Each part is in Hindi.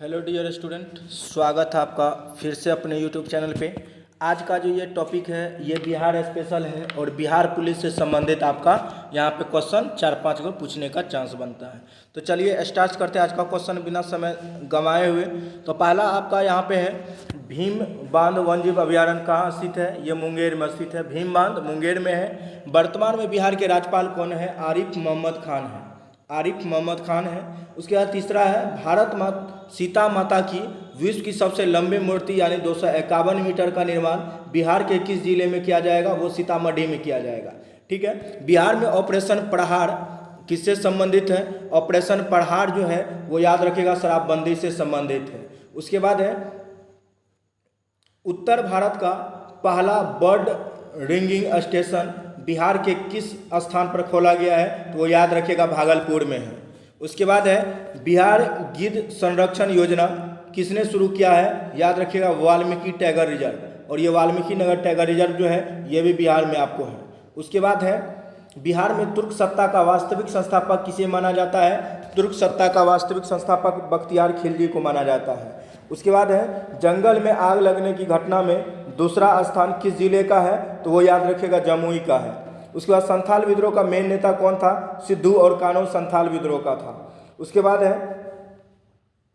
हेलो डियर स्टूडेंट, स्वागत है आपका फिर से अपने यूट्यूब चैनल पे। आज का जो ये टॉपिक है ये बिहार स्पेशल है और बिहार पुलिस से संबंधित आपका यहाँ पे क्वेश्चन 4-5 को पूछने का चांस बनता है। तो चलिए स्टार्ट करते हैं आज का क्वेश्चन बिना समय गंवाए हुए। तो पहला आपका यहाँ पे है, भीम बांध वन्यजीव अभयारण्य कहाँ स्थित है? ये मुंगेर में स्थित है। भीम बांध मुंगेर में है। वर्तमान में बिहार के राज्यपाल कौन है? आरिफ मोहम्मद खान है। आरिफ मोहम्मद खान है। उसके बाद तीसरा है, भारत माता सीता माता की विश्व की सबसे लंबी मूर्ति यानी 251 मीटर का निर्माण बिहार के किस जिले में किया जाएगा? वो सीतामढ़ी में किया जाएगा। ठीक है। बिहार में ऑपरेशन प्रहार किससे संबंधित है? ऑपरेशन प्रहार जो है वो याद रखिएगा शराबबंदी से संबंधित है। उसके बाद है, उत्तर भारत का पहला बर्ड रिंगिंग स्टेशन बिहार के किस स्थान पर खोला गया है? तो वो याद रखिएगा भागलपुर में है। उसके बाद है, बिहार गिद्ध संरक्षण योजना किसने शुरू किया है? याद रखिएगा वाल्मीकि टाइगर रिजर्व। और ये वाल्मीकि नगर टाइगर रिजर्व जो है ये भी बिहार में आपको है। उसके बाद है, बिहार में तुर्क सत्ता का वास्तविक संस्थापक किसे माना जाता है? तुर्क सत्ता का वास्तविक संस्थापक बख्तियार खिलजी को माना जाता है। उसके बाद है, जंगल में आग लगने की घटना में दूसरा स्थान किस जिले का है? तो वो याद रखिएगा जमुई का है। उसके बाद, संथाल विद्रोह का मेन नेता कौन था? सिद्धू और कान्हू संथाल विद्रोह का था। उसके बाद है,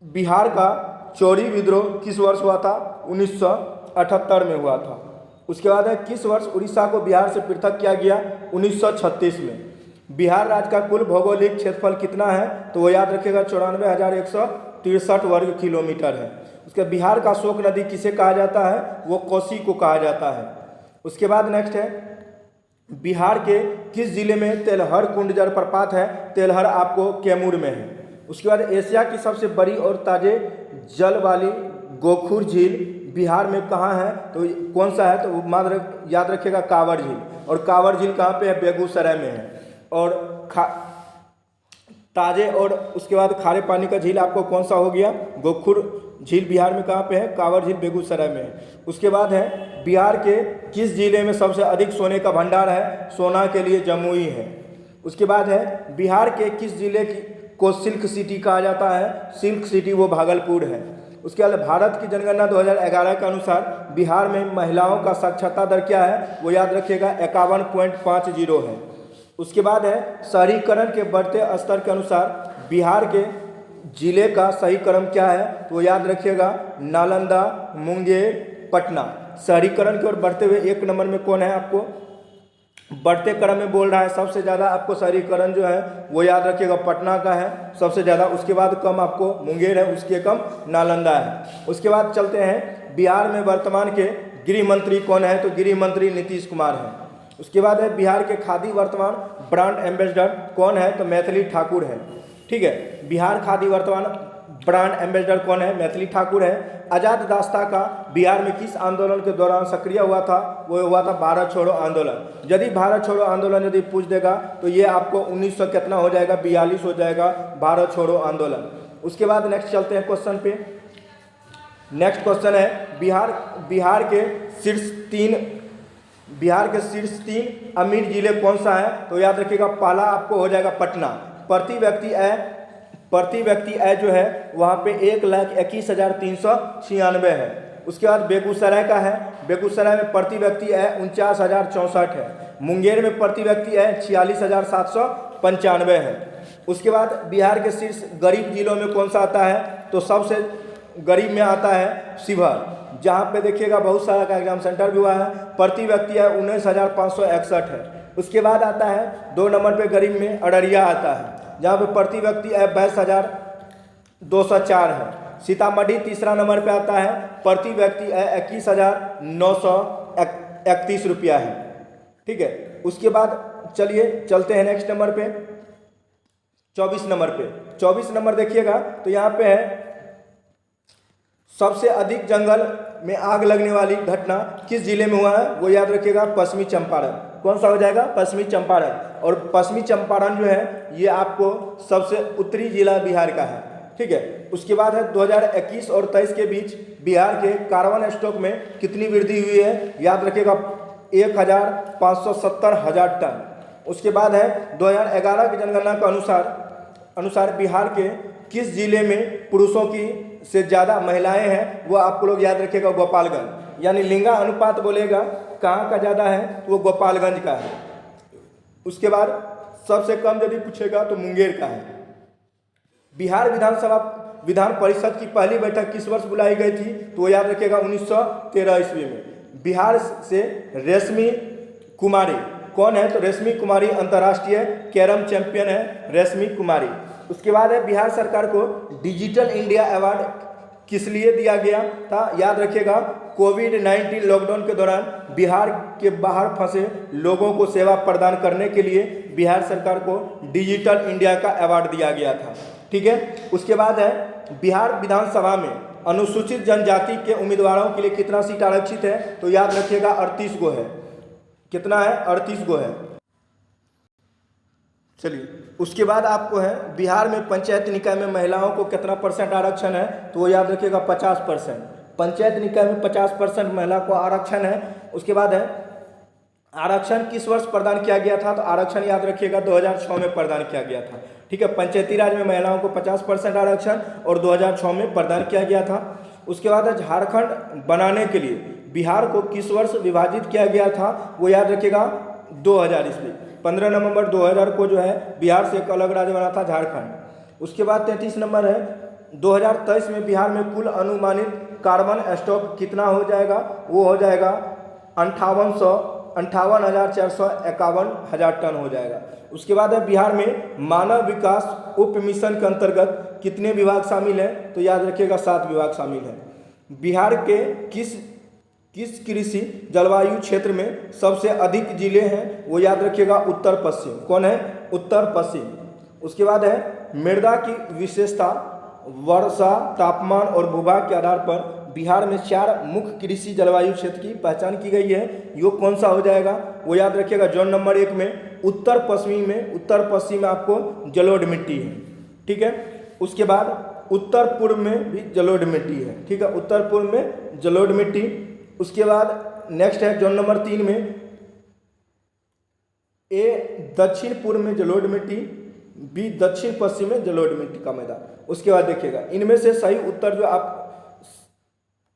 बिहार का चौरी विद्रोह किस वर्ष हुआ था? 1978 में हुआ था। उसके बाद है, किस वर्ष उड़ीसा को बिहार से पृथक किया गया? 1936 में। बिहार राज्य का कुल भौगोलिक क्षेत्रफल कितना है? तो वो याद रखिएगा 94,163 वर्ग किलोमीटर है। उसके बिहार का शोक नदी किसे कहा जाता है? वो कोसी को कहा जाता है। उसके बाद नेक्स्ट है, बिहार के किस जिले में तेलहर कुंड जलप्रपात है? तेलहर आपको कैमूर में है। उसके बाद, एशिया की सबसे बड़ी और ताजे जल वाली गोखुर झील बिहार में कहाँ है? तो कौन सा है? तो याद रखिएगा कांवर झील। और कांवर झील कहाँ पे है? बेगूसराय में है। और ताजे और उसके बाद खारे पानी का झील आपको कौन सा हो गया? गोखुर झील बिहार में कहाँ पे है? कांवर झील बेगूसराय में है। उसके बाद है, बिहार के किस जिले में सबसे अधिक सोने का भंडार है? सोना के लिए जमुई है। उसके बाद है, बिहार के किस जिले को सिल्क सिटी कहा जाता है? सिल्क सिटी वो भागलपुर है। उसके बाद, भारत की जनगणना 2011 के अनुसार बिहार में महिलाओं का साक्षरता दर क्या है? वो याद रखिएगा 51.50 है। उसके बाद है, शहरीकरण के बढ़ते स्तर के अनुसार बिहार के जिले का सही क्रम क्या है? तो याद रखिएगा नालंदा, मुंगेर, पटना। शहरीकरण की ओर बढ़ते हुए 1 नंबर में कौन है? आपको बढ़ते क्रम में बोल रहा है सबसे ज़्यादा आपको शहरीकरण जो है वो याद रखिएगा पटना का है सबसे ज़्यादा। उसके बाद कम आपको मुंगेर है, उसके कम नालंदा है। उसके बाद चलते हैं, बिहार में वर्तमान के गृह मंत्री कौन है? तो गृह मंत्री नीतीश कुमार है। उसके बाद है, बिहार के खादी वर्तमान ब्रांड एम्बेसडर कौन है? तो मैथिली ठाकुर है। ठीक है। बिहार खादी वर्तमान ब्रांड एम्बेसडर कौन है? मैथिली ठाकुर है। आज़ाद दास्ता का बिहार में किस आंदोलन के दौरान सक्रिय हुआ था? वो हुआ था भारत छोड़ो आंदोलन। यदि भारत छोड़ो आंदोलन यदि पूछ देगा तो ये आपको 1900 कितना हो जाएगा? 42 हो जाएगा भारत छोड़ो आंदोलन। उसके बाद नेक्स्ट चलते हैं क्वेश्चन पे। नेक्स्ट क्वेश्चन है, बिहार के शीर्ष 3 अमीर जिले कौन सा है? तो याद रखिएगा पहला आपको हो जाएगा पटना। प्रति व्यक्ति आय जो है वहाँ पे 1,21,396 है। उसके बाद बेगूसराय का है, बेगूसराय में प्रति व्यक्ति आय 49,064 है। मुंगेर में प्रति व्यक्ति आय 46,795 है। उसके बाद बिहार के शीर्ष गरीब जिलों में कौन सा आता है? तो सबसे गरीब में आता है शिवहर, जहाँ पे देखिएगा बहुत सारा का एग्जाम सेंटर भी हुआ है। प्रति व्यक्ति आय 19,561 है। उसके बाद आता है 2 नंबर पे गरीब में अररिया आता है, जहाँ पे प्रति व्यक्ति आय 22,204 है। सीतामढ़ी तीसरा नंबर पे आता है, प्रति व्यक्ति आय 21,931 रुपया है। ठीक है। उसके बाद चलिए चलते हैं नेक्स्ट नंबर पे, 24 नंबर पे। 24 नंबर देखिएगा तो यहाँ पे है, सबसे अधिक जंगल में आग लगने वाली घटना किस जिले में हुआ है? वो याद रखिएगा पश्चिमी चंपारण। कौन सा हो जाएगा? पश्चिमी चंपारण। और पश्चिमी चंपारण जो है ये आपको सबसे उत्तरी जिला बिहार का है। ठीक है। उसके बाद है, 2021 और 23 के बीच बिहार के कार्बन स्टॉक में कितनी वृद्धि हुई है? याद रखिएगा 1,570,000 टन। उसके बाद है, 2011 की जनगणना के अनुसार बिहार के किस जिले में पुरुषों की से ज़्यादा महिलाएं हैं, वो आपको लोग याद रखिएगा गोपालगंज। यानी लिंगा अनुपात बोलेगा कहाँ का ज़्यादा है तो वो गोपालगंज का है। उसके बाद सबसे कम यदि पूछेगा तो मुंगेर का है। बिहार विधान परिषद की पहली बैठक किस वर्ष बुलाई गई थी तो वो याद रखिएगा 1913 ईस्वी में। बिहार से रेशमी कुमारी कौन है तो रेशमी कुमारी अंतर्राष्ट्रीय कैरम चैंपियन है रेशमी कुमारी। उसके बाद है बिहार सरकार को डिजिटल इंडिया अवार्ड किस लिए दिया गया था, याद रखिएगा कोविड-19 लॉकडाउन के दौरान बिहार के बाहर फंसे लोगों को सेवा प्रदान करने के लिए बिहार सरकार को डिजिटल इंडिया का अवार्ड दिया गया था। ठीक है। उसके बाद है बिहार विधानसभा में अनुसूचित जनजाति के उम्मीदवारों के लिए कितना सीट आरक्षित है तो याद रखिएगा 38 गो है। कितना है 38 गो है। चलिए उसके बाद आपको है बिहार में पंचायत निकाय में महिलाओं को कितना % आरक्षण है तो वो याद रखिएगा 50%। पंचायत निकाय में 50% महिला को आरक्षण है। उसके बाद है आरक्षण किस वर्ष प्रदान किया गया था तो आरक्षण याद रखिएगा 2006 में प्रदान किया गया था। ठीक है। पंचायती राज में महिलाओं को 50% आरक्षण और 2006 में प्रदान किया गया था। उसके बाद झारखंड बनाने के लिए बिहार को किस वर्ष विभाजित किया गया था वो याद रखिएगा 2000 ईस्वी। 15 नवंबर 2000 को जो है बिहार से एक अलग राज्य बना था झारखंड। उसके बाद 33 नंबर है 2023 में बिहार में कुल अनुमानित कार्बन स्टॉक कितना हो जाएगा वो हो जाएगा 58,451 टन हो जाएगा। उसके बाद है बिहार में मानव विकास उप मिशन के अंतर्गत कितने विभाग शामिल हैं तो याद रखिएगा 7 विभाग शामिल हैं। बिहार के किस कृषि जलवायु क्षेत्र में सबसे अधिक जिले हैं वो याद रखिएगा उत्तर पश्चिम। कौन है उत्तर पश्चिम। उसके बाद है मृदा की विशेषता वर्षा तापमान और भूभाग के आधार पर बिहार में 4 मुख्य कृषि जलवायु क्षेत्र की पहचान की गई है। यो कौन सा हो जाएगा वो याद रखिएगा जोन नंबर 1 में उत्तर पश्चिम में आपको जलोढ़ मिट्टी है। ठीक है। उसके बाद उत्तर पूर्व में भी जलोढ़ मिट्टी है। ठीक है। उत्तर पूर्व में जलोढ़ मिट्टी। उसके बाद नेक्स्ट है जोन नंबर 3 में ए दक्षिण पूर्व में जलोढ़ मिट्टी, बी दक्षिण पश्चिम में जलोढ़ मिट्टी का मैदान। उसके बाद देखिएगा इनमें से सही उत्तर जो आप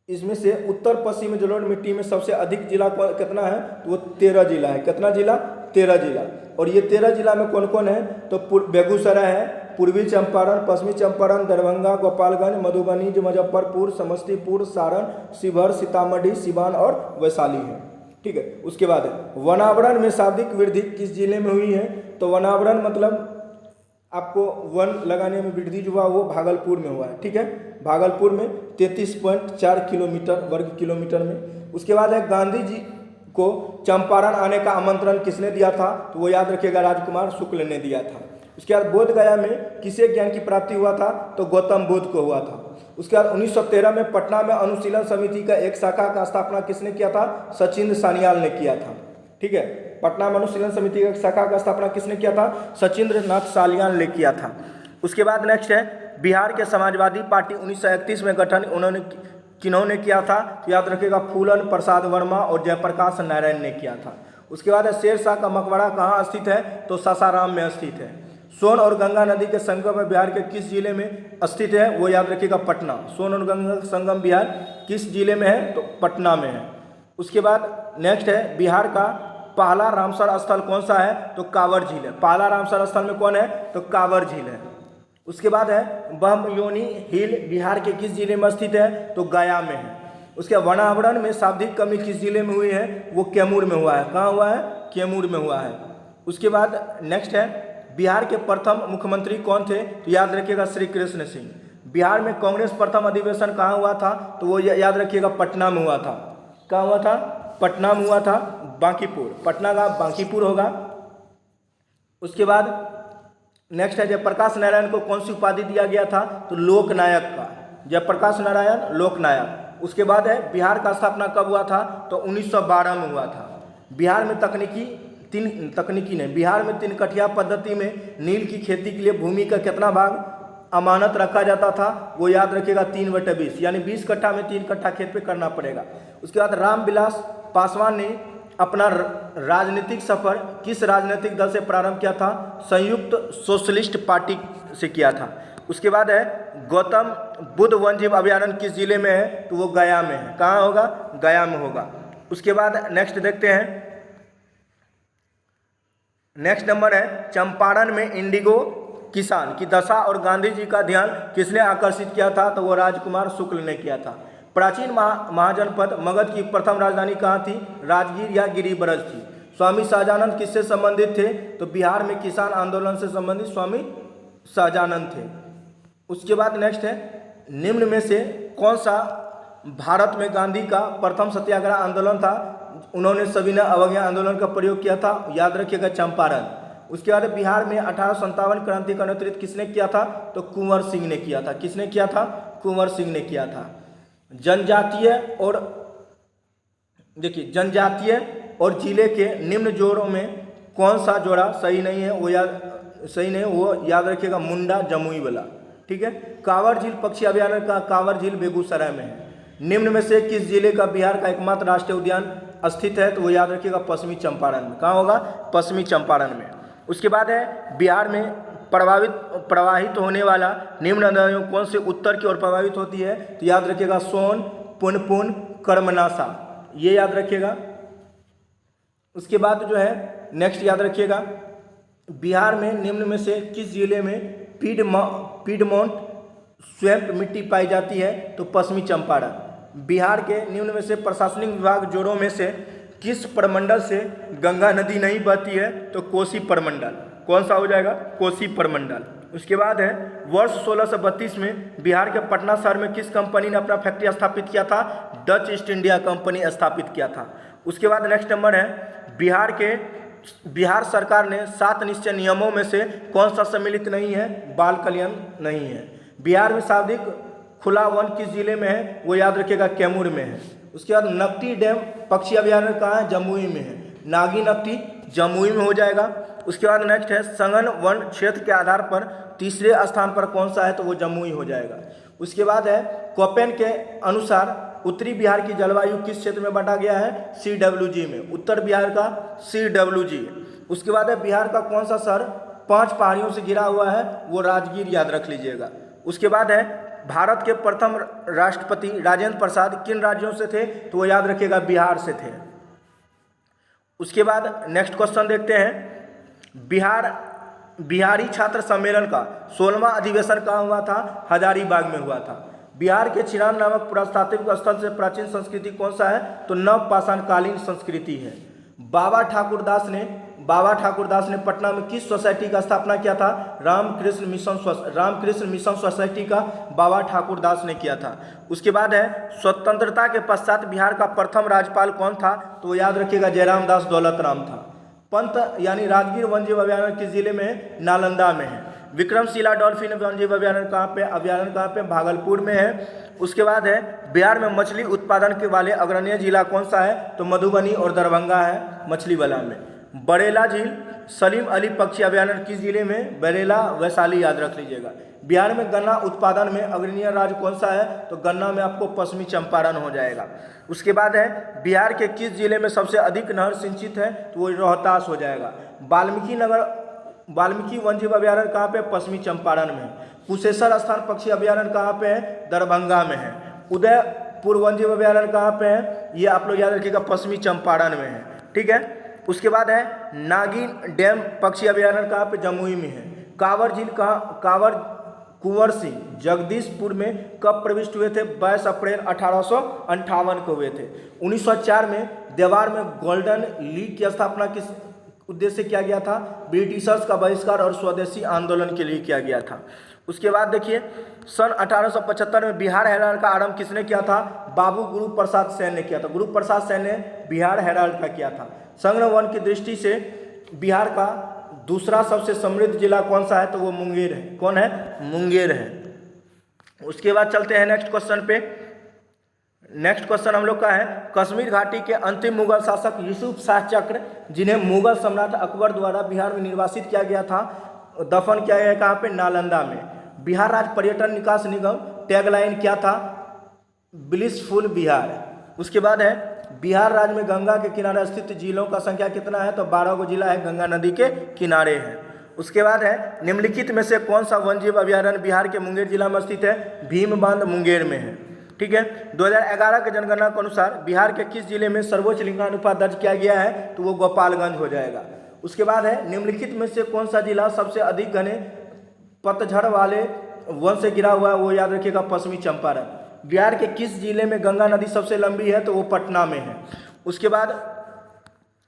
इसमें से उत्तर पश्चिम में जलोढ़ मिट्टी में सबसे अधिक जिला कितना है तो वो 13 जिला है। कितना जिला 13 जिला। और ये 13 जिला में कौन कौन है तो बेगूसराय है, पूर्वी चंपारण, पश्चिमी चंपारण, दरभंगा, गोपालगंज, मधुबनी, मुजफ्फरपुर, समस्तीपुर, सारण, शिवहर, सीतामढ़ी, सिवान और वैशाली है। ठीक है। उसके बाद है वनावरण में शाब्दिक वृद्धि किस जिले में हुई है तो वनावरण मतलब आपको वन लगाने में वृद्धि जो हुआ वो भागलपुर में हुआ है। ठीक है। भागलपुर में 33.4 वर्ग किलोमीटर में। उसके बाद है गांधी जी को चंपारण आने का आमंत्रण किसने दिया था तो वो याद रखिएगा राजकुमार शुक्ल ने दिया था। उसके बाद बोध गया में किसे ज्ञान की प्राप्ति हुआ था तो गौतम बुद्ध को हुआ था। उसके बाद 1913 में पटना में अनुशीलन समिति का एक शाखा का स्थापना किसने किया था सचिंद्र सान्याल ने किया था। ठीक है। पटना में अनुशीलन समिति का शाखा का स्थापना किसने किया था सचिंद्र नाथ सान्याल ने किया था। उसके बाद नेक्स्ट है बिहार के समाजवादी पार्टी 1931 में गठन किन्होंने किया था तो याद रखिएगा फूलन प्रसाद वर्मा और जयप्रकाश नारायण ने किया था। उसके बाद है शेरशाह का मकबरा कहाँ स्थित है तो सासाराम में स्थित है। सोन और गंगा नदी के संगम में बिहार के किस जिले में स्थित है वो याद रखिएगा पटना। सोन और गंगा का संगम बिहार किस जिले में है तो पटना में है। उसके बाद नेक्स्ट है बिहार का पहला रामसर स्थल कौन सा है तो कांवर झील है। पहला रामसर स्थल में कौन है तो कांवर झील है। उसके बाद है बमयोनी हिल बिहार के किस जिले में स्थित है तो गया में है। उसके वनावरण में शाब्दिक कमी किस जिले में हुई है वो कैमूर में हुआ है। कहाँ हुआ है कैमूर में हुआ है। उसके बाद नेक्स्ट है बिहार के प्रथम मुख्यमंत्री कौन थे तो याद रखिएगा श्री कृष्ण सिंह। बिहार में कांग्रेस प्रथम अधिवेशन कहाँ हुआ था तो वो याद रखिएगा पटना में हुआ था। कहाँ हुआ था पटना में हुआ था बांकीपुर। पटना का बांकीपुर होगा। उसके बाद नेक्स्ट है जयप्रकाश नारायण को कौन सी उपाधि दिया गया था तो लोकनायक का। जयप्रकाश नारायण लोकनायक। उसके बाद है बिहार का स्थापना कब हुआ था तो 1912 में हुआ था। बिहार में बिहार में 3 कठिया पद्धति में नील की खेती के लिए भूमि का कितना भाग अमानत रखा जाता था वो याद रखिएगा 3/20 यानी 20 कट्ठा में 3 कट्ठा खेत पे करना पड़ेगा। उसके बाद रामविलास पासवान ने अपना राजनीतिक सफर किस राजनीतिक दल से प्रारंभ किया था संयुक्त सोशलिस्ट पार्टी से किया था। उसके बाद है गौतम बुद्ध वन्यजीव अभयारण्य किस जिले में है, तो वो गया में है। कहाँ होगा, गया में होगा। उसके बाद नेक्स्ट देखते हैं, नेक्स्ट नंबर है चंपारण में इंडिगो किसान की दशा और गांधी जी का ध्यान किसने आकर्षित किया था, तो वो राजकुमार शुक्ल ने किया था। प्राचीन महाजनपद मगध की प्रथम राजधानी कहाँ थी, राजगीर या गिरिब्रज थी। स्वामी सहजानंद किससे संबंधित थे, तो बिहार में किसान आंदोलन से संबंधित स्वामी सहजानंद थे। उसके बाद नेक्स्ट है निम्न में से कौन सा भारत में गांधी का प्रथम सत्याग्रह आंदोलन था, उन्होंने सविनय अवज्ञा आंदोलन का प्रयोग किया था, याद रखिएगा चंपारण। उसके बाद बिहार में 1857 क्रांति का नेतृत्व किसने किया था, तो कुंवर सिंह ने किया था। किसने किया था, कुंवर सिंह ने किया था। जनजातीय और देखिए जनजातीय और जिले के निम्न जोड़ों में कौन सा जोड़ा सही नहीं है, वो याद रखिएगा मुंडा जमुई वाला, ठीक है। कांवर झील पक्षी अभयारण्य का कांवर झील बेगूसराय में है। निम्न में से किस जिले का बिहार का एकमात्र राष्ट्रीय उद्यान स्थित है, तो वो याद रखिएगा पश्चिमी चंपारण में। कहाँ होगा, पश्चिमी चंपारण में। उसके बाद है बिहार में प्रवाहित होने वाला निम्न नदियों कौन से उत्तर की ओर प्रभावित होती है, तो याद रखिएगा सोन, पुनपुन, कर्मनाशा, ये याद रखिएगा। उसके बाद जो है नेक्स्ट याद रखिएगा बिहार में निम्न में से किस जिले में पीडमोंट स्वैम्प मिट्टी पाई जाती है, तो पश्चिमी चंपारण। बिहार के निम्न में से प्रशासनिक विभाग जोड़ों में से किस प्रमंडल से गंगा नदी नहीं बहती है, तो कोसी प्रमंडल। कौन सा हो जाएगा, कोसी प्रमंडल। उसके बाद है वर्ष 1632 में बिहार के पटना शहर में किस कंपनी ने अपना फैक्ट्री स्थापित किया था, डच ईस्ट इंडिया कंपनी स्थापित किया था। उसके बाद नेक्स्ट नंबर है बिहार सरकार ने 7 निश्चय नियमों में से कौन सा सम्मिलित नहीं है, बाल कल्याण नहीं है। बिहार में सर्वाधिक खुला वन किस जिले में है, वो याद रखिएगा कैमूर में है। उसके बाद नकटी डैम पक्षी अभयारण्य कहाँ है, जमुई में है। नागी नकटी जमुई में हो जाएगा। उसके बाद नेक्स्ट है सघन वन क्षेत्र के आधार पर तीसरे स्थान पर कौन सा है, तो वो जमुई हो जाएगा। उसके बाद है कोपेन के अनुसार उत्तरी बिहार की जलवायु किस क्षेत्र में बांटा गया है, CWG में। उत्तर बिहार का CWG। उसके बाद है बिहार का कौन सा शहर 5 पहाड़ियों से घिरा हुआ है, वो राजगीर, याद रख लीजिएगा। उसके बाद है भारत के प्रथम राष्ट्रपति राजेंद्र प्रसाद किन राज्यों से थे, तो वो याद रखिएगा बिहार से थे। उसके बाद नेक्स्ट क्वेश्चन देखते हैं बिहारी छात्र सम्मेलन का 16वां अधिवेशन कहाँ हुआ था, हजारीबाग में हुआ था। बिहार के चिरान नामक पुरातात्विक स्थल से प्राचीन संस्कृति कौन सा है, तो नवपाषाणकालीन संस्कृति है। बाबा ठाकुर दास ने पटना में किस सोसाइटी का स्थापना किया था, रामकृष्ण मिशन सोसाइटी का बाबा ठाकुर दास ने किया था। उसके बाद है स्वतंत्रता के पश्चात बिहार का प्रथम राज्यपाल कौन था, तो वो याद रखिएगा जयराम दास दौलत राम था। पंत यानी राजगीर वन्यजीव अभयारण्य किस जिले में है, नालंदा में है। विक्रमशिला डॉल्फिन वन्यजीव अभयारण्य कहाँ पे भागलपुर में है। उसके बाद है बिहार में मछली उत्पादन के वाले अग्रणी जिला कौन सा है, तो मधुबनी और दरभंगा है मछली वाला में। बरेला झील सलीम अली पक्षी अभयारण्य किस जिले में, बरेला वैशाली, याद रख लीजिएगा। बिहार में गन्ना उत्पादन में अग्रणी राज्य कौन सा है, तो गन्ना में आपको पश्चिमी चंपारण हो जाएगा। उसके बाद है बिहार के किस जिले में सबसे अधिक नहर सिंचित है, तो वो रोहतास हो जाएगा। वाल्मीकि वन्यजीव अभयारण्य कहाँ पे, पश्चिमी चंपारण में। कुशेश्वर स्थान पक्षी अभयारण्य कहाँ पे है, दरभंगा में है। उदयपुर वन्यजीव अभयारण्य कहाँ पे है, ये आप लोग याद रखिएगा पश्चिमी चंपारण में है, ठीक है। उसके बाद है नागिन डैम पक्षी अभयारण्य कहाँ पे, जमुई में है। कांवर झील कुंवर सिंह जगदीशपुर में कब प्रविष्ट हुए थे, 22 अप्रैल 1858 को हुए थे। 1904 में देवार में गोल्डन लीग की स्थापना किस उद्देश्य से किया गया था, ब्रिटिशर्स का बहिष्कार और स्वदेशी आंदोलन के लिए किया गया था। उसके बाद देखिए सन 1875 में बिहार हेराल्ड का आरंभ किसने किया था, बाबू गुरु प्रसाद सेन ने किया था। गुरु प्रसाद सेन ने बिहार हेराल्ड का किया था। संग्रह वन की दृष्टि से बिहार का दूसरा सबसे समृद्ध जिला कौन सा है, तो वो मुंगेर है। कौन है, मुंगेर है। उसके बाद चलते हैं नेक्स्ट क्वेश्चन पे। नेक्स्ट क्वेश्चन हम लोग का है कश्मीर घाटी के अंतिम मुगल शासक यूसुफ शाह चक्र, जिन्हें मुगल सम्राट अकबर द्वारा बिहार में निर्वासित किया गया था, दफन किया गया कहाँ पे, नालंदा में। बिहार राज्य पर्यटन विकास निगम टैगलाइन क्या था, ब्लिसफुल बिहार। उसके बाद है बिहार राज्य में गंगा के किनारे स्थित जिलों का संख्या कितना है, तो 12 गो जिला है, गंगा नदी के किनारे हैं। उसके बाद है निम्नलिखित में से कौन सा वन्यजीव अभयारण्य बिहार के मुंगेर जिला में स्थित है? भीम बांध मुंगेर में है। ठीक है, 2011 के जनगणना के अनुसार बिहार के किस जिले में सर्वोच्च लिंगानुपात दर्ज किया गया है? तो वो गोपालगंज हो जाएगा। उसके बाद है निम्नलिखित में से कौन सा जिला सबसे अधिक घने पतझड़ वाले वन से घिरा हुआ है? वो याद रखिएगा पश्चिमी चंपारण। बिहार के किस जिले में गंगा नदी सबसे लंबी है? तो वो पटना में है। उसके बाद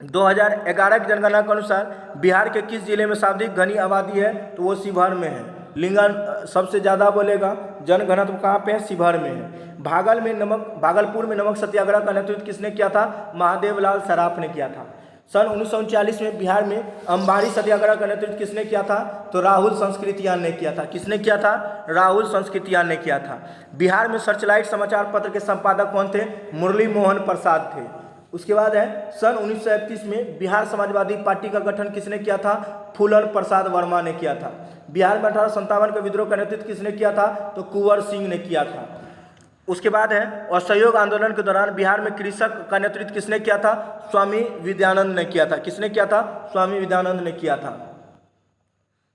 2011 की जनगणना के अनुसार बिहार के किस जिले में सर्वाधिक घनी आबादी है? तो वो शिवहर में है। लिंगन सबसे ज़्यादा बोलेगा जनघनत्व कहाँ पे है? शिवहर में है। भागलपुर में नमक सत्याग्रह का नेतृत्व किसने किया था? महादेवलाल सराफ ने किया था। सन 1939 में बिहार में अंबारी सत्याग्रह का नेतृत्व किसने किया था? तो राहुल संस्कृतियान ने किया था। किसने किया था? राहुल संस्कृतियान ने किया था। बिहार में सर्चलाइट समाचार पत्र के संपादक कौन थे? मुरली मोहन प्रसाद थे। उसके बाद है सन 1931 में बिहार समाजवादी पार्टी का गठन किसने किया था? फूलन प्रसाद वर्मा ने किया था। बिहार में 1857 के विद्रोह का नेतृत्व किसने किया था? तो कुंवर सिंह ने किया था। उसके बाद है असहयोग आंदोलन के दौरान बिहार में कृषक का नेतृत्व किसने किया था? स्वामी विद्यानंद ने किया था। किसने किया था? स्वामी विद्यानंद ने किया था।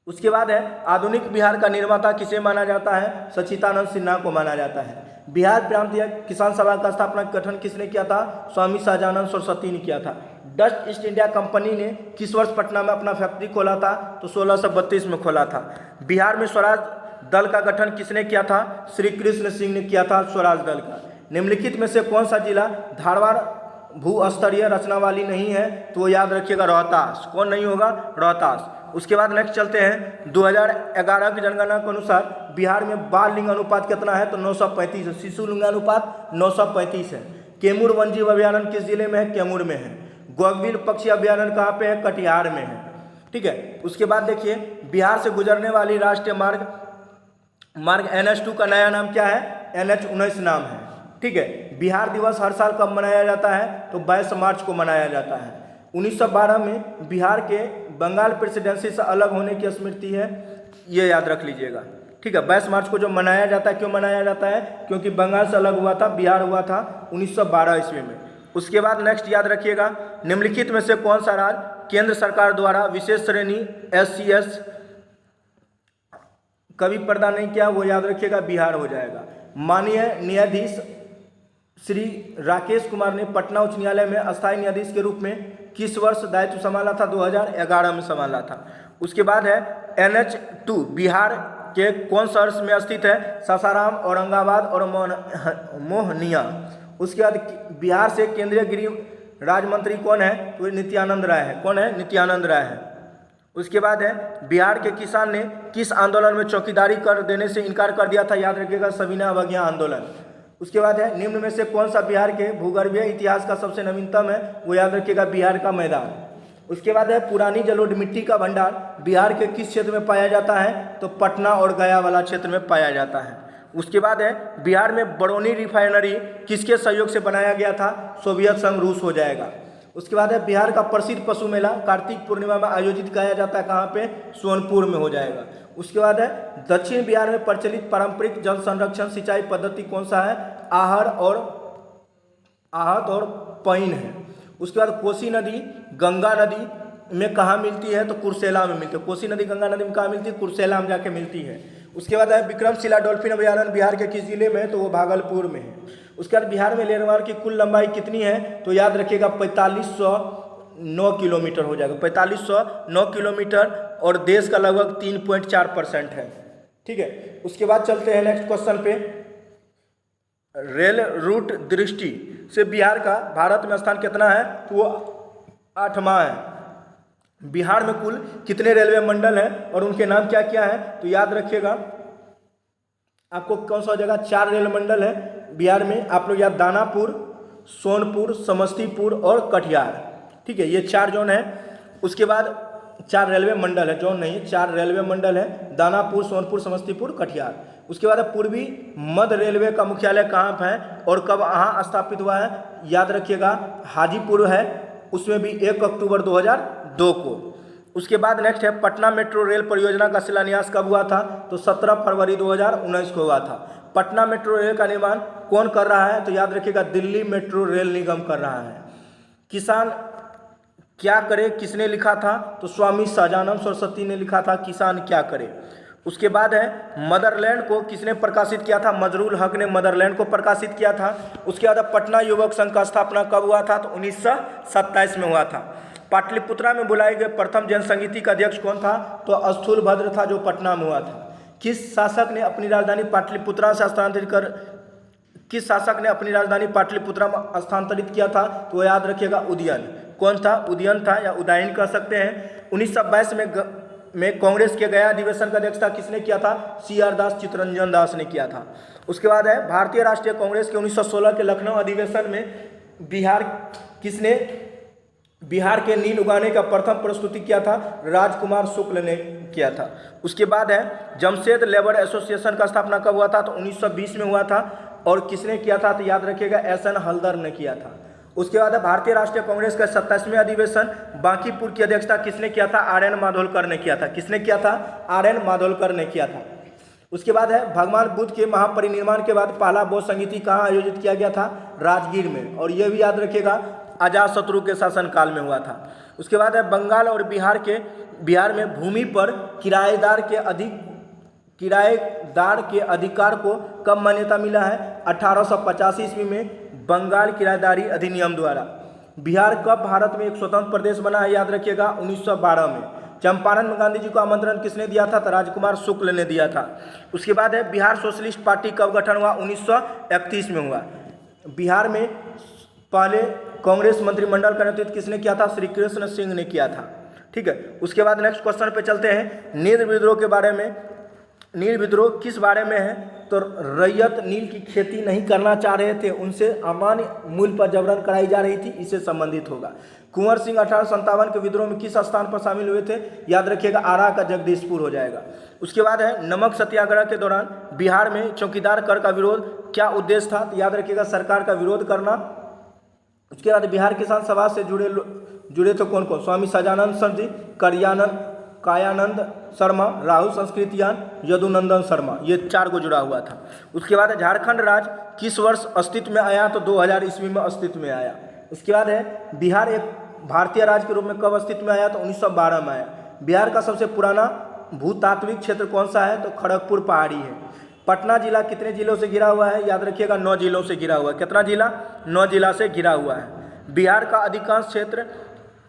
उसके बाद है आधुनिक बिहार का निर्माता किसे माना जाता है? सच्चिदानंद सिन्हा को माना जाता है। बिहार प्रांतीय किसान सभा का स्थापना गठन किसने किया था? स्वामी सहजानंद सरस्वती ने किया था। डच ईस्ट इंडिया कंपनी ने किस वर्ष पटना में अपना फैक्ट्री खोला था? तो 1632 में खोला था। बिहार में स्वराज दल का गठन किसने किया था? श्री कृष्ण सिंह ने किया था स्वराज दल का। निम्नलिखित में से कौन सा जिला धारवाड़ भूस्तरीय रचना वाली नहीं है? तो वो याद रखिएगा रोहतास। कौन नहीं होगा? रोहतास। उसके बाद नेक्स्ट चलते हैं 2011 की जनगणना के अनुसार बिहार में बाल लिंग अनुपात कितना है? तो 935 है। शिशु लिंगानुपात 935 है। कैमूर वन्यजीव अभयारण्य किस जिले में है? कैमूर में है। गोगविल पक्षी अभयारण्य कहाँ पे है? कटिहार में है। ठीक है, उसके बाद देखिए बिहार से गुजरने वाली राष्ट्रीय मार्ग NH2 का नया नाम क्या है? NH19 नाम है। ठीक है, बिहार दिवस हर साल कब मनाया जाता है? तो 22 मार्च को मनाया जाता है। 1912 में बिहार के बंगाल प्रेसिडेंसी से अलग होने की स्मृति है, ये याद रख लीजिएगा। ठीक है, 22 मार्च को जो मनाया जाता है, क्यों मनाया जाता है? क्योंकि बंगाल से अलग हुआ था, बिहार हुआ था 1912 ईस्वी में। उसके बाद नेक्स्ट याद रखिएगा निम्नलिखित में से कौन सा राज्य केंद्र सरकार द्वारा विशेष श्रेणी SCS कभी प्रदान नहीं किया? वो याद रखिएगा बिहार हो जाएगा। माननीय न्यायाधीश श्री राकेश कुमार ने पटना उच्च न्यायालय में अस्थायी न्यायाधीश के रूप में किस वर्ष दायित्व संभाला था? 2011 में संभाला था। उसके बाद है NH2 बिहार के कौन शहर में स्थित है? सासाराम, औरंगाबाद और मोहनिया। उसके बाद बिहार से केंद्रीय गृह राज्य मंत्री कौन है? तो नित्यानंद राय है। कौन है? नित्यानंद राय है। उसके बाद है बिहार के किसान ने किस आंदोलन में चौकीदारी कर देने से इनकार कर दिया था? याद रखिएगा सविनय अवज्ञा आंदोलन। उसके बाद है निम्न में से कौन सा बिहार के भूगर्भीय इतिहास का सबसे नवीनतम है? वो याद रखिएगा बिहार का मैदान। उसके बाद है पुरानी जलोढ़ मिट्टी का भंडार बिहार के किस क्षेत्र में पाया जाता है? तो पटना और गया वाला क्षेत्र में पाया जाता है। उसके बाद है बिहार में बरौनी रिफाइनरी किसके सहयोग से बनाया गया था? सोवियत संघ रूस हो जाएगा। उसके बाद है बिहार का प्रसिद्ध पशु मेला कार्तिक पूर्णिमा में आयोजित किया जाता है, कहाँ पे? सोनपुर में हो जाएगा। उसके बाद है दक्षिण बिहार में प्रचलित पारंपरिक जल संरक्षण सिंचाई पद्धति कौन सा है? आहत और पैन है। उसके बाद कोसी नदी गंगा नदी में कहाँ मिलती है? तो कुर्सेला में मिलती है। कोसी नदी गंगा नदी में कहाँ मिलती है? कुर्सेला में जाके मिलती है। उसके बाद है विक्रमशिला डॉल्फिन अभयारण्य बिहार के किस जिले में है? तो वो भागलपुर में है। उसके बाद बिहार में लेरमार की कुल लंबाई कितनी है? तो याद रखिएगा 4509 किलोमीटर हो जाएगा। 4509 किलोमीटर और देश का लगभग 3.4% है। ठीक है, उसके बाद चलते हैं नेक्स्ट क्वेश्चन पे। रेल रूट दृष्टि से बिहार का भारत में स्थान कितना है? तो वो 8वां है। बिहार में कुल कितने रेलवे मंडल हैं और उनके नाम क्या क्या है? तो याद रखिएगा आपको कौन सा हो जाएगा? 4 रेल मंडल है बिहार में। आप लोग याद दानापुर, सोनपुर, समस्तीपुर और कटिहार। ठीक है, ये 4 जोन है। उसके बाद 4 रेलवे मंडल है, जोन नहीं, 4 रेलवे मंडल है, दानापुर, सोनपुर, समस्तीपुर, कटिहार। उसके बाद पूर्वी मध्य रेलवे का मुख्यालय कहाँ है और कब यहाँ स्थापित हुआ है? याद रखिएगा हाजीपुर है, उसमें भी 1 अक्टूबर 2002 को। उसके बाद नेक्स्ट है पटना मेट्रो रेल परियोजना का शिलान्यास कब हुआ था? तो 17 फरवरी 2019 को हुआ था। पटना मेट्रो रेल का निर्माण कौन कर रहा है? तो याद रखिएगा दिल्ली मेट्रो रेल निगम कर रहा है। किसान क्या करे किसने लिखा था? तो स्वामी सहजानंद सरस्वती ने लिखा था किसान क्या करे। उसके बाद है मदरलैंड को किसने प्रकाशित किया था? मजरूल हक ने मदरलैंड को प्रकाशित किया था। उसके बाद पटना युवक संघ का स्थापना कब हुआ था? तो 1927 में हुआ था। पाटलिपुत्रा में बुलाए गए प्रथम जनसंघिति का अध्यक्ष कौन था? तो स्थूलभद्र था, जो पटना में हुआ था। किस शासक ने अपनी राजधानी पाटलिपुत्रा से स्थानांतरित कर किस शासक ने अपनी राजधानी पाटलिपुत्रा में स्थानांतरित किया था? तो याद रखिएगा उदयन। कौन था? उदयन था, या उदयन कह सकते हैं। 1922 में कांग्रेस के गया अधिवेशन का अध्यक्षता किसने किया था? CR दास, चित्तरंजन दास ने किया था। उसके बाद है भारतीय राष्ट्रीय कांग्रेस के 1916 के लखनऊ अधिवेशन में बिहार के नील उगाने का प्रथम प्रस्तुति किया था? राजकुमार शुक्ल ने किया था। उसके बाद है जमशेद लेबर एसोसिएशन का स्थापना कब हुआ था? तो 1920 में हुआ था। और किसने किया था? तो याद रखिएगा SN हल्दर ने किया था। उसके बाद है भारतीय राष्ट्रीय कांग्रेस का 27वें अधिवेशन बांकीपुर की अध्यक्षता किसने किया था? RN माधोलकर ने किया था। किसने किया था? RN माधोलकर ने किया था। उसके बाद है भगवान बुद्ध के महापरिनिर्वाण के बाद पहला बौद्ध संगीति कहाँ आयोजित किया गया था? राजगीर में। और यह भी याद रखिएगा अजातशत्रु के शासनकाल में हुआ था। उसके बाद है बंगाल और बिहार में भूमि पर किराएदार के अधिकार को कब मान्यता मिला है? 1885 ईस्वी में बंगाल किराएदारी अधिनियम द्वारा। बिहार कब भारत में एक स्वतंत्र प्रदेश बना है? याद रखिएगा 1912 में। चंपारण में गांधी जी को आमंत्रण किसने दिया था? तो राजकुमार शुक्ल ने दिया था। उसके बाद है बिहार सोशलिस्ट पार्टी कब गठन हुआ? 1931 में हुआ। बिहार में पहले कांग्रेस मंत्रिमंडल का नेतृत्व किसने किया था? श्री कृष्ण सिंह ने किया था। ठीक है। उसके बाद नेक्स्ट क्वेश्चन पे चलते हैं। नील विद्रोह के बारे में। नील विद्रोह किस बारे में है? तो रैयत नील की खेती नहीं करना चाह रहे थे, उनसे अमान्य मूल्य पर जबरन कराई जा रही थी, इससे संबंधित होगा। कुंवर सिंह 1857 के विद्रोह में किस स्थान पर शामिल हुए थे? याद रखिएगा आरा का जगदीशपुर हो जाएगा। उसके बाद है नमक सत्याग्रह के दौरान बिहार में चौकीदार कर का विरोध क्या उद्देश्य था? तो याद रखिएगा सरकार का विरोध करना। उसके बाद बिहार किसान सभा से जुड़े तो कौन कौन? स्वामी सहजानंद सरजी, कायानंद शर्मा, राहुल संस्कृतियान, यदुनंदन शर्मा, ये 4 को जुड़ा हुआ था। उसके बाद झारखंड राज्य किस वर्ष अस्तित्व में आया? तो 2000 ईस्वी में अस्तित्व में आया। उसके बाद है बिहार एक भारतीय राज्य के रूप में कब अस्तित्व में आया? तो 1912 में आया। बिहार का सबसे पुराना भूतात्विक क्षेत्र कौन सा है? तो खड़गपुर पहाड़ी है। पटना जिला कितने जिलों से घिरा हुआ है? याद रखिएगा 9 जिलों से घिरा हुआ है। कितना जिला? 9 जिला से घिरा हुआ है। बिहार का अधिकांश क्षेत्र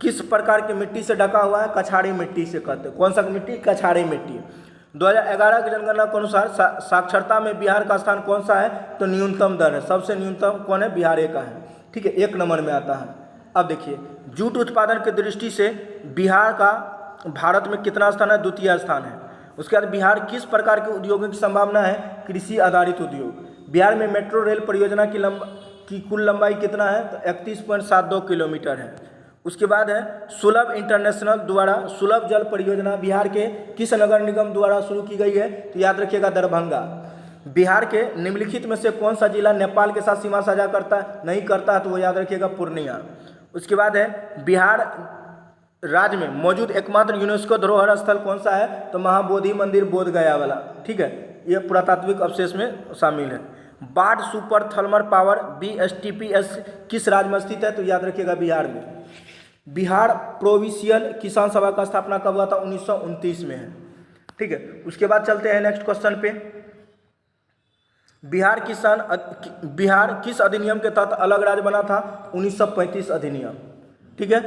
किस प्रकार की मिट्टी से ढका हुआ है? कछाड़ी मिट्टी से कहते हैं। कौन सा मिट्टी? कछाड़ी मिट्टी। 2011 की जनगणना के अनुसार साक्षरता में बिहार का स्थान कौन सा है? तो न्यूनतम दर है। सबसे न्यूनतम कौन है? बिहार का है। ठीक है, 1 नंबर में आता है। अब देखिए जूट उत्पादन की दृष्टि से बिहार का भारत में कितना स्थान है? द्वितीय स्थान है। उसके बाद बिहार किस प्रकार के उद्योगों की संभावना है? कृषि आधारित उद्योग। बिहार में मेट्रो रेल परियोजना की कुल लंबाई कितना है? तो 31.72 किलोमीटर है। उसके बाद है सुलभ इंटरनेशनल द्वारा सुलभ जल परियोजना बिहार के किस नगर निगम द्वारा शुरू की गई है? तो याद रखिएगा दरभंगा। बिहार के निम्नलिखित में से कौन सा जिला नेपाल के साथ सीमा साझा नहीं करता है? तो वो याद रखिएगा पूर्णिया। उसके बाद है बिहार राज्य में मौजूद एकमात्र यूनेस्को धरोहर स्थल कौन सा है? तो महाबोधि मंदिर बोध गया वाला। ठीक है, ये पुरातात्विक अवशेष में शामिल है। बाढ़ सुपर थर्मल पावर BSTPS किस राज्य में स्थित है? तो याद रखिएगा बिहार में। बिहार प्रोविंशियल किसान सभा का स्थापना कब हुआ था? 1929 में है। ठीक है, उसके बाद चलते हैं नेक्स्ट क्वेश्चन पे। बिहार किस अधिनियम के तहत अलग राज्य बना था? 1935 अधिनियम। ठीक है,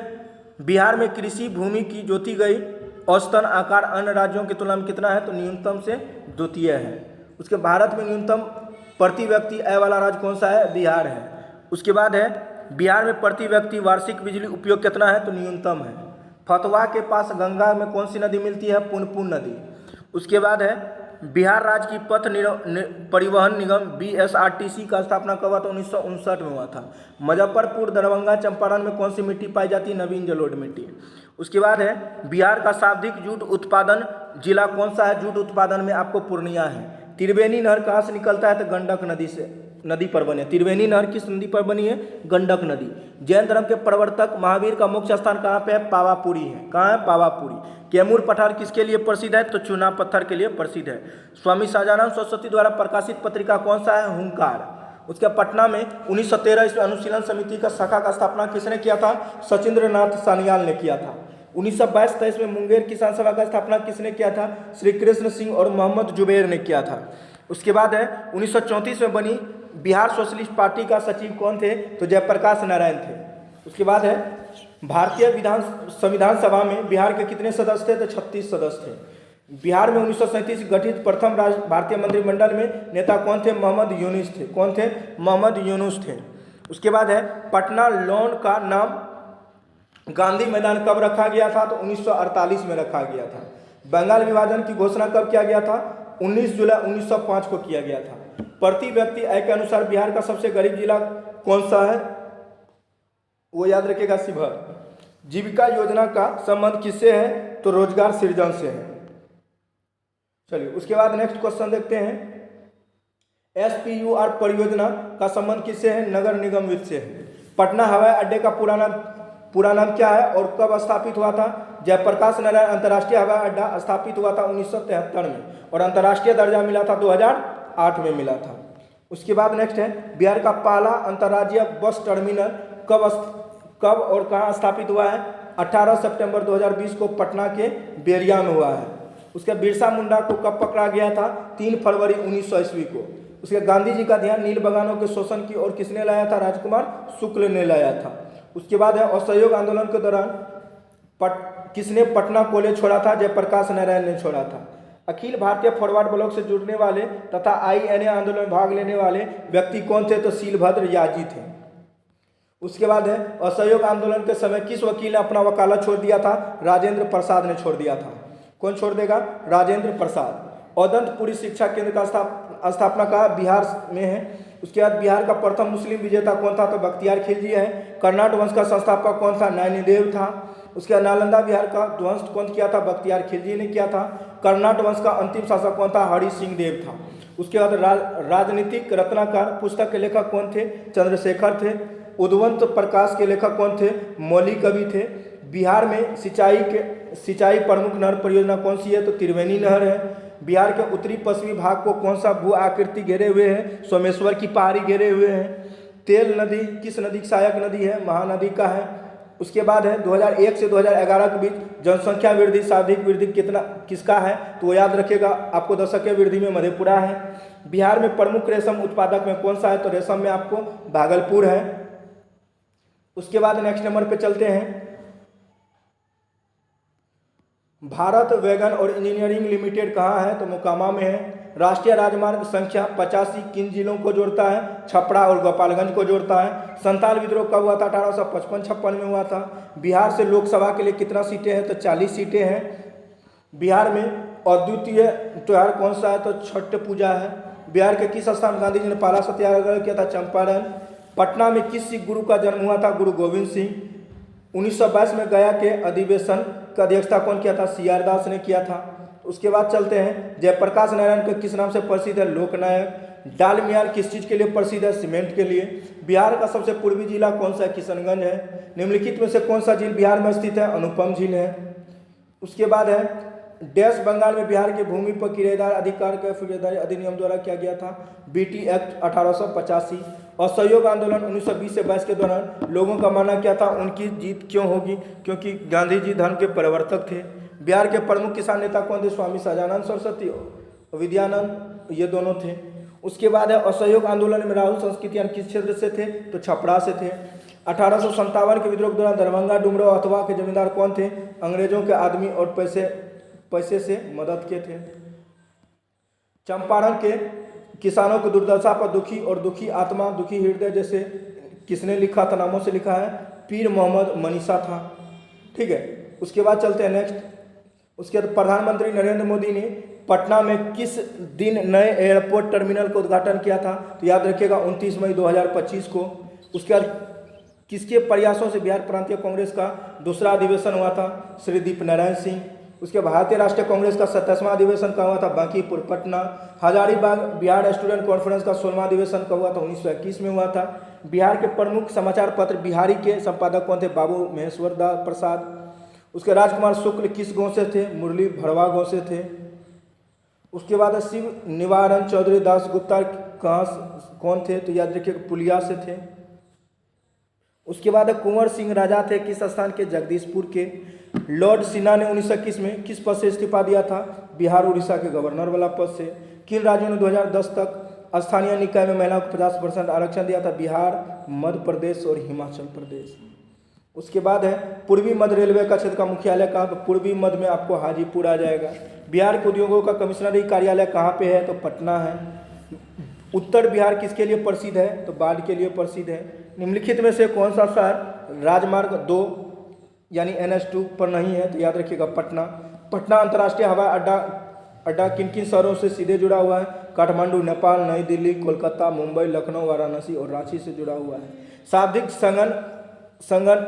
बिहार में कृषि भूमि की जोती गई औसतन आकार अन्य राज्यों की तुलना में कितना है? तो न्यूनतम से द्वितीय है। उसके भारत में न्यूनतम प्रति व्यक्ति आय वाला राज्य कौन सा है? बिहार है। उसके बाद है बिहार में प्रति व्यक्ति वार्षिक बिजली उपयोग कितना है? तो न्यूनतम है। फतवा के पास गंगा में कौन सी नदी मिलती है? पुनपुन नदी। उसके बाद है बिहार राज्य की पथ परिवहन निगम BSRTC का स्थापना कब हुआ था? 1959 में हुआ था। मुजफ्फरपुर, दरभंगा, चंपारण में कौन सी मिट्टी पाई जाती है? नवीन जलोढ़ मिट्टी। उसके बाद है बिहार का सर्वाधिक जूट उत्पादन जिला कौन सा है? जूट उत्पादन में आपको पूर्णिया है। त्रिवेणी नहर कहाँ से निकलता है? तो गंडक नदी पर बनी है। त्रिवेणी नहर किस नदी पर बनी है? गंडक नदी। जैन धर्म के प्रवर्तक महावीर का मुख्य स्थान कहाँ पे है? पावापुरी है। कहाँ है? पावापुरी। कैमूर पठार किसके लिए प्रसिद्ध है? तो चूना पत्थर के लिए प्रसिद्ध है। स्वामी सहजानंद सरस्वती द्वारा प्रकाशित पत्रिका कौन सा है? हुंकार। उसके बाद पटना में 1913 ईस्वी अनुशीलन समिति का शाखा का स्थापना किसने किया था? सचिंद्र नाथ सान्याल ने किया था। 1922-23 में मुंगेर किसान सभा का स्थापना किसने किया था? श्री कृष्ण सिंह और मोहम्मद जुबैर ने किया था। उसके बाद है 1934 में बनी बिहार सोशलिस्ट पार्टी का सचिव कौन थे? तो जयप्रकाश नारायण थे। उसके बाद है भारतीय संविधान सभा में बिहार के कितने सदस्य थे? तो 36 सदस्य थे। बिहार में 1937 गठित प्रथम भारतीय मंत्रिमंडल में नेता कौन थे? मोहम्मद यूनुस थे। कौन थे? मोहम्मद यूनुस थे। उसके बाद है पटना लॉन का नाम गांधी मैदान कब रखा गया था? तो 1948 में रखा गया था। बंगाल विभाजन की घोषणा कब किया गया था? 19 जुलाई 1905 को किया गया था। प्रति व्यक्ति आय के अनुसार बिहार का सबसे गरीब जिला कौन सा है? वो याद रखिएगा, शिवहर। जीविका योजना का संबंध किससे है? तो रोजगार सृजन से है। चलिए उसके बाद नेक्स्ट क्वेश्चन देखते हैं। SPUR परियोजना का संबंध किससे है? नगर निगम वित्त से है। पटना हवाई अड्डे का पूरा नाम क्या है और कब स्थापित हुआ था? जयप्रकाश नारायण अंतर्राष्ट्रीय हवाई अड्डा स्थापित हुआ था 1973 में और अंतर्राष्ट्रीय दर्जा मिला था 2008 में मिला था। उसके बाद नेक्स्ट है बिहार का पहला अंतर्राज्यीय बस टर्मिनल कब और कहाँ स्थापित हुआ है? 18 सितंबर 2020 को पटना के बेरिया में हुआ है। उसके बिरसा मुंडा को कब पकड़ा गया था? 3 फरवरी 1900 ईस्वी को। उसके गांधी जी का ध्यान नील बगानों के शोषण की ओर किसने लाया था? राजकुमार शुक्ल ने लाया था। उसके बाद है असहयोग आंदोलन के दौरान किसने पटना कॉलेज छोड़ा था? जयप्रकाश नारायण ने छोड़ा था। अखिल भारतीय फॉरवर्ड ब्लॉक से जुड़ने वाले तथा INA आंदोलन में भाग लेने वाले व्यक्ति कौन थे? तो शीलभद्र याजी थे। उसके बाद है असहयोग आंदोलन के समय किस वकील ने अपना वकालत छोड़ दिया था? राजेंद्र प्रसाद ने छोड़ दिया था। कौन छोड़ देगा? राजेंद्र प्रसाद। औदंतपुरी शिक्षा केंद्र का स्थापना का बिहार में है। उसके बाद बिहार का प्रथम मुस्लिम विजेता कौन था? तो बख्तियार खिलजी है। कर्नाट वंश का संस्थापक कौन था? नैनीदेव था। उसके बाद नालंदा बिहार का ध्वंस कौन किया था? बख्तियार खिलजी ने किया था। कर्नाट वंश का अंतिम शासक कौन था? हरि सिंह देव था। उसके बाद राजनीतिक रत्नाकर पुस्तक के लेखक कौन थे? चंद्रशेखर थे। उद्वंत प्रकाश के लेखक कौन थे? मौलिक कवि थे। बिहार में सिंचाई प्रमुख नहर परियोजना कौन सी है? तो त्रिवेणी नहर है। बिहार के उत्तरी पश्चिमी भाग को कौन सा भू आकृति घेरे हुए है? सोमेश्वर की पहाड़ी घेरे हुए हैं। तेल नदी किस नदी की सहायक नदी है? महानदी का है। उसके बाद है 2001 से 2011 के बीच जनसंख्या वृद्धि सर्वाधिक वृद्धि किसका है? तो वो याद रखिएगा, आपको दशकीय वृद्धि में मधेपुरा है। बिहार में प्रमुख रेशम उत्पादक में कौन सा है? तो रेशम में आपको भागलपुर है। उसके बाद नेक्स्ट नंबर पे चलते हैं। भारत वैगन और इंजीनियरिंग लिमिटेड कहाँ है? तो मोकामा में है। राष्ट्रीय राजमार्ग संख्या 85 किन जिलों को जोड़ता है? छपरा और गोपालगंज को जोड़ता है। संथाल विद्रोह कब हुआ था? 1855-56 में हुआ था। बिहार से लोकसभा के लिए कितना सीटें हैं? तो 40 सीटें हैं। बिहार में अद्वितीय त्यौहार कौन सा है? तो छठ पूजा है। बिहार के किस स्थान गांधी जी ने पहला सत्याग्रह किया था? चंपारण। पटना में किस सिख गुरु का जन्म हुआ था? गुरु गोविंद सिंह। 1922 में गया के अधिवेशन का अध्यक्षता कौन किया था? CR दास ने किया था। उसके बाद चलते हैं जयप्रकाश नारायण का किस नाम से प्रसिद्ध है? लोकनायक। डाल मियार किस चीज़ के लिए प्रसिद्ध है? सीमेंट के लिए। बिहार का सबसे पूर्वी जिला कौन सा है? किशनगंज है। निम्नलिखित में से कौन सा झील बिहार में स्थित है? अनुपम झील है। उसके बाद है डैश बंगाल में बिहार की भूमि पर किराएदार अधिकार का फौजदारी अधिनियम द्वारा किया गया था? BT act 1885। असहयोग आंदोलन 1920 से 22 के दौरान लोगों का मानना क्या था? उनकी जीत क्यों होगी? क्योंकि गांधी जी धर्म के प्रवर्तक थे। बिहार के प्रमुख किसान नेता कौन थे? स्वामी सहजानंद सरस्वती, विद्यानंद, ये दोनों थे। उसके बाद है असहयोग आंदोलन में राहुल संस्कृतियान किस क्षेत्र से थे? तो छपरा से थे। 1857 के विद्रोह के दौरान दरभंगा डुमराव अथवा के जमींदार कौन थे? अंग्रेजों के आदमी और पैसे से मदद के थे। चंपारण के किसानों की दुर्दशा पर दुखी और दुखी आत्मा दुखी हृदय जैसे किसने लिखा था? नामों से लिखा है पीर मोहम्मद मनीषा था। ठीक है। उसके बाद चलते हैं नेक्स्ट। उसके बाद प्रधानमंत्री नरेंद्र मोदी ने पटना में किस दिन नए एयरपोर्ट टर्मिनल का उद्घाटन किया था? तो याद रखिएगा 29 मई 2025 को। उसके बाद किसके प्रयासों से बिहार प्रांतीय कांग्रेस का दूसरा अधिवेशन हुआ था? श्री दीप नारायण सिंह। उसके भारतीय राष्ट्रीय कांग्रेस का 27वां अधिवेशन कब हुआ था? बांकीपुर पटना। हजारीबाग बिहार स्टूडेंट कॉन्फ्रेंस का 16वां अधिवेशन कब हुआ था? 1921 में हुआ था। बिहार के प्रमुख समाचार पत्र बिहारी के संपादक कौन थे? बाबू महेश्वर दास प्रसाद। उसके राजकुमार शुक्ल किस गांव से थे? मुरली भरवा गांव से थे। उसके बाद शिव निवारण चौधरी दास गुप्ता कौन थे? तो याद रखिए पुलिया से थे। उसके बाद कुंवर सिंह राजा थे किस स्थान के? जगदीशपुर के। लॉर्ड सिन्हा ने 1921 में किस पद से इस्तीफा दिया था? बिहार उड़ीसा के गवर्नर वाला पद से। किन राज्यों ने 2010 तक स्थानीय निकाय में महिलाओं को 50% आरक्षण दिया था? बिहार, मध्य प्रदेश और हिमाचल प्रदेश। उसके बाद है पूर्वी मध्य रेलवे का क्षेत्र का मुख्यालय कहाँ पे? पूर्वी मध्य में आपको हाजीपुर आ जाएगा। बिहार के उद्योगों का कमिश्नरी कार्यालय कहाँ पे है? तो पटना है। उत्तर बिहार किसके लिए प्रसिद्ध है? तो बाढ़ के लिए प्रसिद्ध है। निम्नलिखित में से कौन सा शहर राजमार्ग 2 यानी NH2 पर नहीं है? तो याद रखिएगा पटना। पटना अंतर्राष्ट्रीय हवाई अड्डा किन किन शहरों से सीधे जुड़ा हुआ है? काठमांडू, नेपाल, नई दिल्ली, कोलकाता, मुंबई, लखनऊ, वाराणसी और रांची से जुड़ा हुआ है। शाब्दिक संगन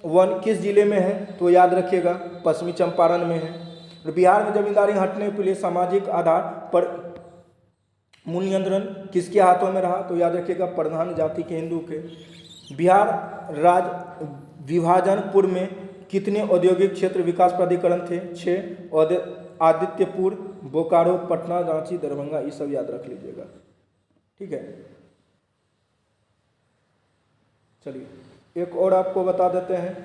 वन किस जिले में है? तो याद रखिएगा पश्चिमी चंपारण में है। बिहार में जमींदारी हटने के लिए सामाजिक आधार पर मूल नियंत्रण किसके हाथों में रहा? तो याद रखिएगा प्रधान जाति के हिंदू के। बिहार राज्य विभाजन पूर्व में कितने औद्योगिक क्षेत्र विकास प्राधिकरण थे? 6। आदित्यपुर, बोकारो, पटना, रांची, दरभंगा, ये सब याद रख लीजिएगा। ठीक है, चलिए एक और आपको बता देते हैं।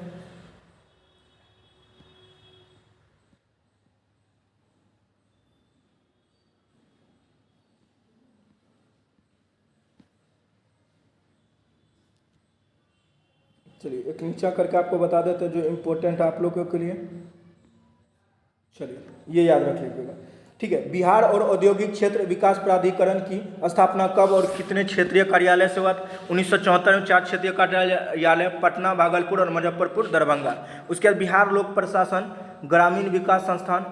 चलिए एक नीचा करके आपको बता देते हैं जो इम्पोर्टेंट है आप लोगों के लिए। चलिए ये याद रख लीजिएगा। ठीक है, बिहार और औद्योगिक क्षेत्र विकास प्राधिकरण की स्थापना कब और कितने क्षेत्रीय कार्यालय से हुआ? 1974 में 4 क्षेत्रीय कार्यालय पटना, भागलपुर और मुजफ्फरपुर, दरभंगा। उसके बाद बिहार लोक प्रशासन ग्रामीण विकास संस्थान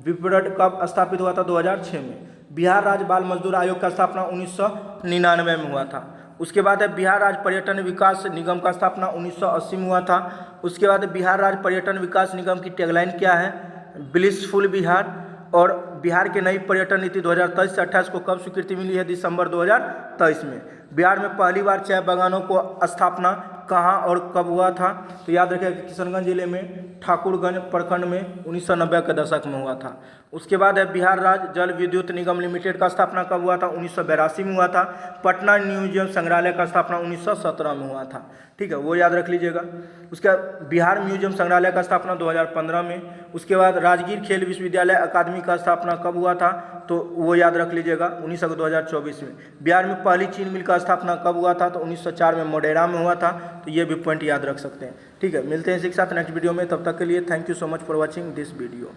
विपणन कब स्थापित हुआ था? 2006 में। बिहार राज्य बाल मजदूर आयोग का स्थापना 1999 में हुआ था। उसके बाद है बिहार राज्य पर्यटन विकास निगम का स्थापना 1980 में हुआ था। उसके बाद बिहार राज्य पर्यटन विकास निगम की टैगलाइन क्या है? ब्लिसफुल बिहार। और बिहार की नई पर्यटन नीति 2023 से 28 को कब स्वीकृति मिली है? दिसंबर 2023 में। बिहार में पहली बार चाय बागानों को स्थापना कहाँ और कब हुआ था? तो याद रखिए किशनगंज जिले में ठाकुरगंज प्रखंड में 1990 के दशक में हुआ था। उसके बाद है बिहार राज्य जल विद्युत निगम लिमिटेड का स्थापना कब हुआ था? 1982 में हुआ था। पटना म्यूजियम संग्रहालय का स्थापना 1917 में हुआ था। ठीक है, वो याद रख लीजिएगा। उसके बाद बिहार म्यूजियम संग्रहालय का स्थापना 2015 में। उसके बाद राजगीर खेल विश्वविद्यालय अकादमी का स्थापना कब हुआ था? तो वो याद रख लीजिएगा 19 अगस्त 2024 में। बिहार में पहली चीनी मिल का स्थापना कब हुआ था? तो 1904 में मोढेरा में हुआ था। तो ये भी पॉइंट याद रख सकते हैं। ठीक है, मिलते हैं इसी के साथ नेक्स्ट वीडियो में। तब तक के लिए thank you so much for watching this video.